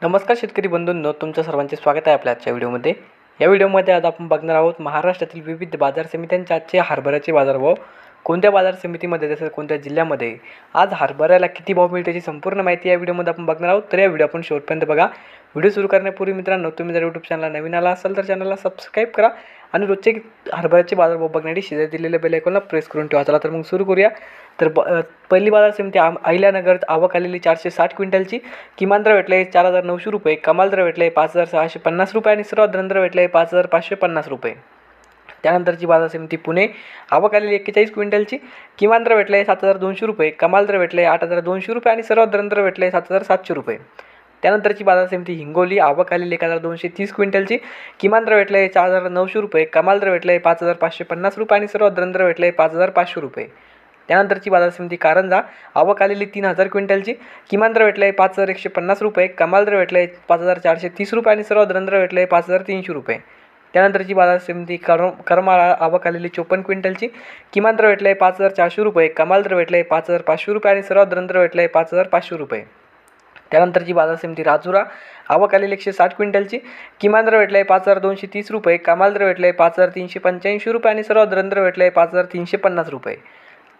नमस्कार शेतकरी बंधूंनो, तुमचं सर्वांचे स्वागत आहे आपल्या आजच्या व्हिडिओमध्ये। या व्हिडिओमध्ये आज आपण बघणार आहोत महाराष्ट्रातील विविध बाजार समित्यांचे आजचे हरभऱ्याचे बाजारभाव। कोणत्या बाजार समितीमध्ये तसेच कोणत्या जिल्ह्यामध्ये आज हरभऱ्याला किती भाव मिळते याची संपूर्ण माहिती या व्हिडिओमध्ये आपण बघणार आहोत। तर या व्हिडिओ आपण शेवटपर्यंत बघा। व्हिडिओ सुरू करण्यापूर्वी मित्रांनो, तुम्ही जर यूट्यूब चॅनलला नवीन आला असाल तर चॅनलला सबस्क्राईब करा आणि रोजचे हरभऱ्याचे बाजारभाव बघण्यासाठी शेजारी दिलेल्या बेल आयकॉनला प्रेस करून ठेवा। चला तर मग सुरू करूया। तर पहिली बाजार समिती अहिल्यानगर आवक आलेली 460 क्विंटलची। किमान दर भेटले 4,900 रुपये, कमाल दर भेटले 5,650 रुपये आणि सर्वात दर भेटले 5,550 रुपये। त्यानंतरची बाजार समिती पुणे आवक आलेली 41 क्विंटलची। किमान दर भेटले 7,200 रुपये, कमाल दर भेटले 8,200 रुपये आणि सर्वात दर भेटले 7,700 रुपये। त्यानंतरची बाजार समिती हिंगोली आवक आलेली 1,230 क्विंटलची। किमान दर भेटले 4,900 रुपये, कमाल दर भेटले 5,550 रुपये आणि सर्वात दर भेटले 5,500 रुपये। त्यानंतरची बाजार समिती कारंजा आवक आलेली 3,000 क्विंटलची। किमान दर भेटले 5,150 रुपये, कमाल दर भेटले 5,430 रुपये आणि सर्वात दर भेटले 5,300 रुपये। त्यानंतरची बाजार समिती करमाळा आवक आलेली 54 क्विंटलची। किमान दर भेटले 5,400 रुपये, कमाल दर भेटले 5,500 रुपये आणि सर्वात दर भेटले 5,500 रुपये। त्यानंतरची बाजार समिती राजुरा आवक आलेली 160 क्विंटलची। किमान दर भेटले 5,230 रुपये, कमाल दर भेटले 5,385 रुपये आणि सर्वात दर भेटले 5,350 रुपये।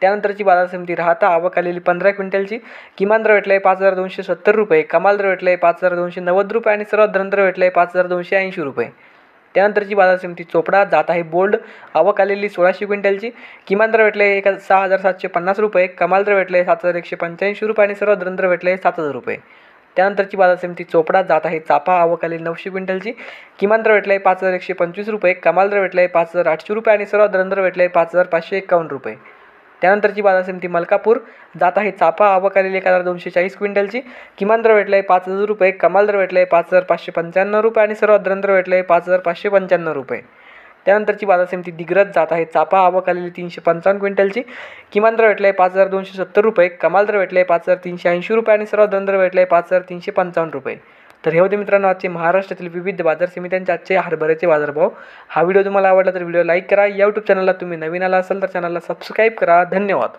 त्यानंतरची बाजार समिती राहता आवक आलेली 15 क्विंटलची। किमान दर भेटले 5,270 रुपये, कमाल दर भेटले 5,290 रुपये आणि सर्वात दर भेटले 5,280 रुपये। त्यानंतरची बाजार समिती चोपडा जात आहे बोल्ड आवक आलेली 1600 क्विंटलची। किमान दर भेटले 6,750 रुपये, कमाल दर भेटले 7,185 रुपये आणि सर्वात दर भेटले 7,000 रुपये। त्यानंतरची बाजार समिती चोपडा जात आहे चापा आवक आलेली 900 क्विंटलची। किमान दर भेटले 5,125 रुपये, कमाल दर भेटले 5,800 रुपये आणि सर्वात दर भेटले 5,551 रुपये। त्यानंतरची बाजार समिती मलकापूर जात आहे चापा आवक आलेली 1,240 क्विंटलची। किमान दर भेटले 5,000 रुपये, कमाल दर भेटले 5,595 रुपये आणि सर्वात दर भेटले 5,595 रुपये। त्यानंतरची बाजार समिती दिग्रज जात आहे चापा आवक आलेली 355 क्विंटलची। किमान दर भेटले 5,270 रुपये, कमाल दर भेटले 5,380 रुपये आणि सर्वात दर भेटले 5,355 रुपये। तर हे होते मित्रांनो आजचे महाराष्ट्रातील विविध बाजार समित्यांचे आजचे हरभऱ्याचे बाजारभाव। हा व्हिडिओ तुम्हाला आवडला तर व्हिडिओ लाईक करा। यूट्यूब चॅनलला तुम्ही नवीन आला असाल तर चॅनलला सबस्क्राईब करा। धन्यवाद।